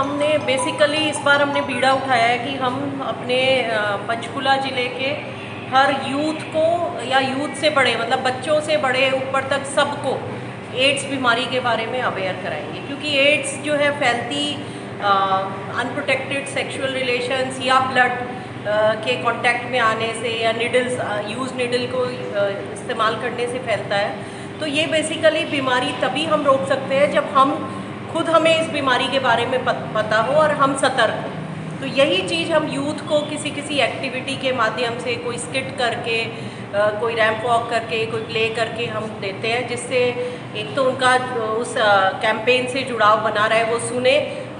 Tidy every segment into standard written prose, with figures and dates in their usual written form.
हमने बेसिकली इस बार हमने बीड़ा उठाया है कि हम अपने पंचकुला ज़िले के हर यूथ को या यूथ से बड़े मतलब बच्चों से बड़े ऊपर तक सबको एड्स बीमारी के बारे में अवेयर कराएंगे, क्योंकि एड्स जो है फैलती अनप्रोटेक्टेड सेक्सुअल रिलेशंस या ब्लड के कांटेक्ट में आने से या निडल्स यूज़ निडल को इस्तेमाल करने से फैलता है। तो ये बेसिकली बीमारी तभी हम रोक सकते हैं जब हम खुद हमें इस बीमारी के बारे में पता हो और हम सतर्क हों। तो यही चीज़ हम यूथ को किसी एक्टिविटी के माध्यम से, कोई स्किट करके, कोई रैंप वॉक करके, कोई प्ले करके हम देते हैं, जिससे एक तो उनका उस कैंपेन से जुड़ाव बना रहे, वो सुने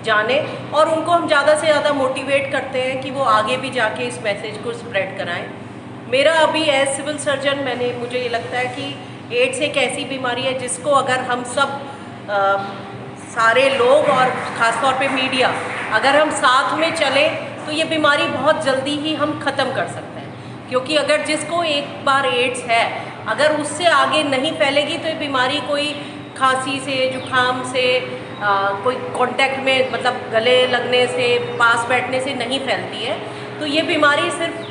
जाने, और उनको हम ज़्यादा से ज़्यादा मोटिवेट करते हैं कि वो आगे भी जाके इस मैसेज को स्प्रेड कराएं। मेरा अभी एज सिविल सर्जन मुझे ये लगता है कि एड्स एक ऐसी बीमारी है जिसको अगर हम सब सारे लोग और ख़ासतौर पे मीडिया अगर हम साथ में चलें तो ये बीमारी बहुत जल्दी ही हम ख़त्म कर सकते हैं। क्योंकि अगर जिसको एक बार एड्स है, अगर उससे आगे नहीं फैलेगी तो ये बीमारी कोई खांसी से, जुकाम से, कोई कांटेक्ट में मतलब गले लगने से, पास बैठने से नहीं फैलती है। तो ये बीमारी सिर्फ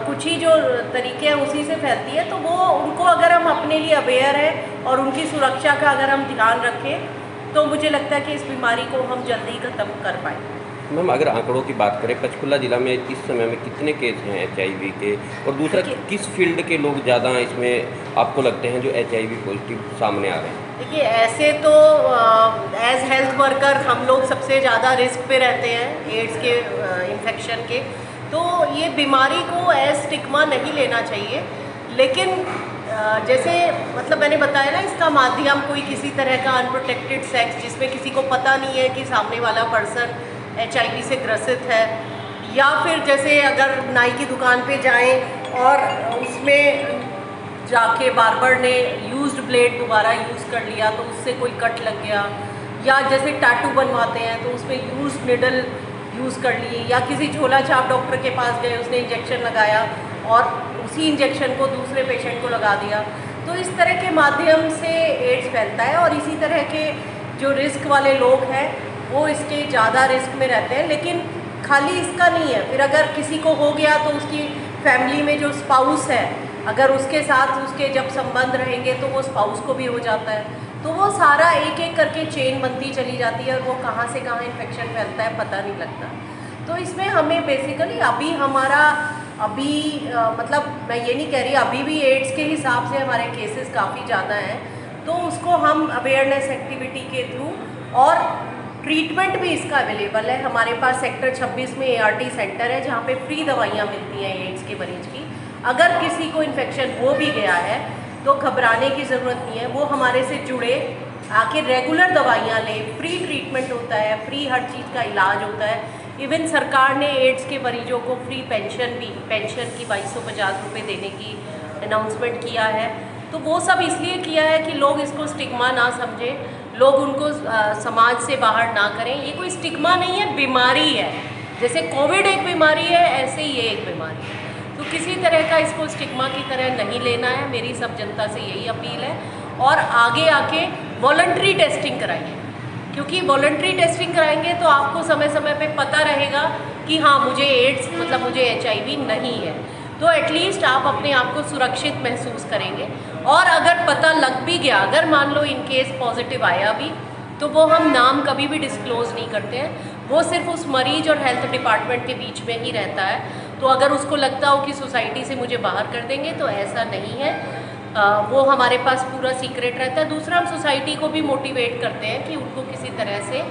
कुछ ही जो तरीके हैं उसी से फैलती है। तो वो उनको अगर हम अपने लिए अवेयर हैं और उनकी सुरक्षा का अगर हम ध्यान रखें तो मुझे लगता है कि इस बीमारी को हम जल्दी ख़त्म कर पाएंगे। मैम, अगर आंकड़ों की बात करें, पंचकुला जिला में इस समय में कितने केस हैं HIV के, और दूसरा किस फील्ड के लोग ज़्यादा इसमें आपको लगते हैं जो HIV पॉजिटिव सामने आ रहे हैं? देखिए, ऐसे तो एज हेल्थ वर्कर हम लोग सबसे ज़्यादा रिस्क पे रहते हैं एड्स के इन्फेक्शन के। तो ये बीमारी को एज स्टिग्मा नहीं लेना चाहिए, लेकिन जैसे मतलब मैंने बताया ना, इसका माध्यम कोई किसी तरह का अनप्रोटेक्टेड सेक्स जिसमें किसी को पता नहीं है कि सामने वाला पर्सन HIV से ग्रसित है, या फिर जैसे अगर नाई की दुकान पे जाएं और उसमें जाके बार्बर ने यूज्ड ब्लेड दोबारा यूज़ कर लिया तो उससे कोई कट लग गया, या जैसे टैटू बनवाते हैं तो उसमें यूज्ड निडल यूज़ कर लिए, या किसी झोला छाप डॉक्टर के पास गए, उसने इंजेक्शन लगाया और उसी इंजेक्शन को दूसरे पेशेंट को लगा दिया। तो इस तरह के माध्यम से एड्स फैलता है, और इसी तरह के जो रिस्क वाले लोग हैं वो इसके ज़्यादा रिस्क में रहते हैं। लेकिन खाली इसका नहीं है, फिर अगर किसी को हो गया तो उसकी फैमिली में जो स्पाउस है, अगर उसके साथ उसके जब संबंध रहेंगे तो वो स्पाउस को भी हो जाता है। तो वो सारा एक एक करके चेन बनती चली जाती है, और वो कहाँ से कहाँ इन्फेक्शन फैलता है पता नहीं लगता। तो इसमें हमें बेसिकली मतलब मैं ये नहीं कह रही, अभी भी एड्स के हिसाब से हमारे केसेस काफ़ी ज़्यादा हैं, तो उसको हम अवेयरनेस एक्टिविटी के थ्रू, और ट्रीटमेंट भी इसका अवेलेबल है। हमारे पास सेक्टर 26 में ART सेंटर है जहाँ पे फ्री दवाइयाँ मिलती हैं एड्स के मरीज की। अगर किसी को इन्फेक्शन हो भी गया है तो घबराने की ज़रूरत नहीं है, वो हमारे से जुड़े, आके रेगुलर दवाइयाँ लें, फ्री ट्रीटमेंट होता है, फ्री हर चीज़ का इलाज होता है। इवन सरकार ने एड्स के मरीजों को फ्री पेंशन की 2250 रुपये देने की अनाउंसमेंट किया है। तो वो सब इसलिए किया है कि लोग इसको स्टिग्मा ना समझें, लोग उनको समाज से बाहर ना करें। ये कोई स्टिग्मा नहीं है, बीमारी है। जैसे कोविड एक बीमारी है, ऐसे ही ये एक बीमारी है। तो किसी तरह का इसको स्टिग्मा की तरह नहीं लेना है। मेरी सब जनता से यही अपील है, और आगे आके वॉलंटरी टेस्टिंग कराइए, क्योंकि वॉलंटरी टेस्टिंग कराएंगे तो आपको समय समय पे पता रहेगा कि हाँ, मुझे एड्स मतलब मुझे HIV नहीं है। तो एटलीस्ट आप अपने आप को सुरक्षित महसूस करेंगे। और अगर पता लग भी गया, अगर मान लो इन केस पॉजिटिव आया भी, तो वो हम नाम कभी भी डिस्क्लोज़ नहीं करते हैं, वो सिर्फ उस मरीज और हेल्थ डिपार्टमेंट के बीच में ही रहता है। तो अगर उसको लगता हो कि सोसाइटी से मुझे बाहर कर देंगे, तो ऐसा नहीं है, वो हमारे पास पूरा सीक्रेट रहता है। दूसरा, हम सोसाइटी को भी मोटिवेट करते हैं कि उनको किसी तरह से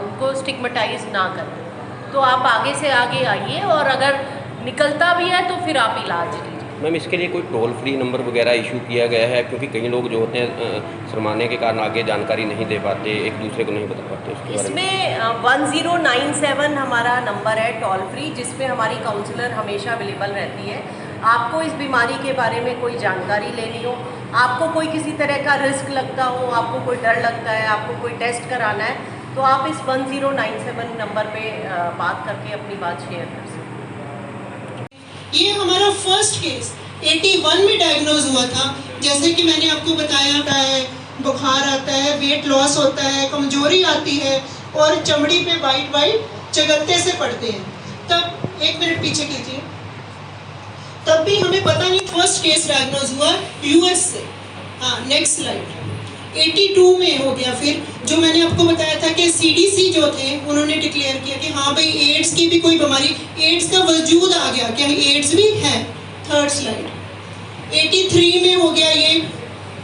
उनको स्टिग्मेटाइज ना करें। तो आप आगे से आगे आइए, और अगर निकलता भी है तो फिर आप इलाज लीजिए। मैम, इसके लिए कोई टोल फ्री नंबर वगैरह इशू किया गया है? क्योंकि कई लोग जो होते हैं शर्माने के कारण आगे जानकारी नहीं दे पाते, एक दूसरे को नहीं बता पाते उसके बारे में। इसमें 1097 हमारा नंबर है टोल फ्री, जिसमें हमारी काउंसलर हमेशा अवेलेबल रहती है। आपको इस बीमारी के बारे में कोई जानकारी लेनी हो, आपको कोई किसी तरह का रिस्क लगता हो, आपको कोई डर लगता है, आपको कोई टेस्ट कराना है, तो आप इस 1097 नंबर पे बात करके अपनी बात शेयर कर सकते हैं। ये हमारा फर्स्ट केस 81 में डायग्नोज हुआ था। जैसे कि मैंने आपको बताया है, बुखार आता है, वेट लॉस होता है, कमजोरी आती है, और चमड़ी पे वाइट वाइट चगत्ते से पड़ते हैं। तब 1 मिनट पीछे कीजिए। तब भी हमें पता नहीं फर्स्ट केस डायग्नोज हुआ यूएस से। हाँ, नेक्स्ट स्लाइड। 82 में हो गया। फिर जो मैंने आपको बताया था कि सीडीसी जो थे उन्होंने डिक्लेयर किया कि हाँ भाई एड्स की भी कोई बीमारी, एड्स का वजूद आ गया, क्या एड्स भी है। Third slide. 83 में हो गया ये,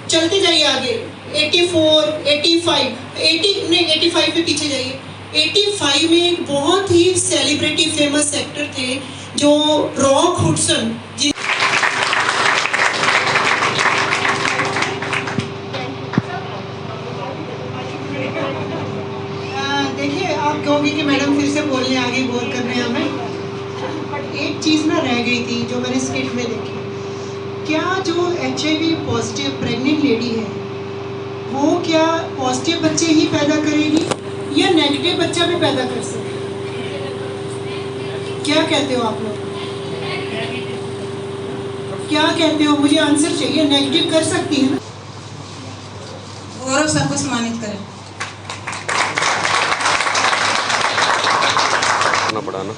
चलते जाइए आगे। 84, 85, 85 पे पीछे जाइए। 85 में एक बहुत ही सेलिब्रिटी फेमस एक्टर थे जो रॉक हुडसन, देखिए आप कहोगे कि मैडम फिर से बोलने आगे बोर कर रहे हैं हमें, बट एक चीज़ ना रह गई थी जो मैंने स्किट में देखी। क्या जो HIV पॉजिटिव प्रेग्नेंट लेडी है वो क्या पॉजिटिव बच्चे ही पैदा करेगी या नेगेटिव बच्चा भी पैदा कर सकती है? क्या कहते हो आप लोग? क्या कहते हो? मुझे आंसर चाहिए। नेगेटिव कर सकती है ना? गौरव सबको सम्मानित करें। पड़ा ना।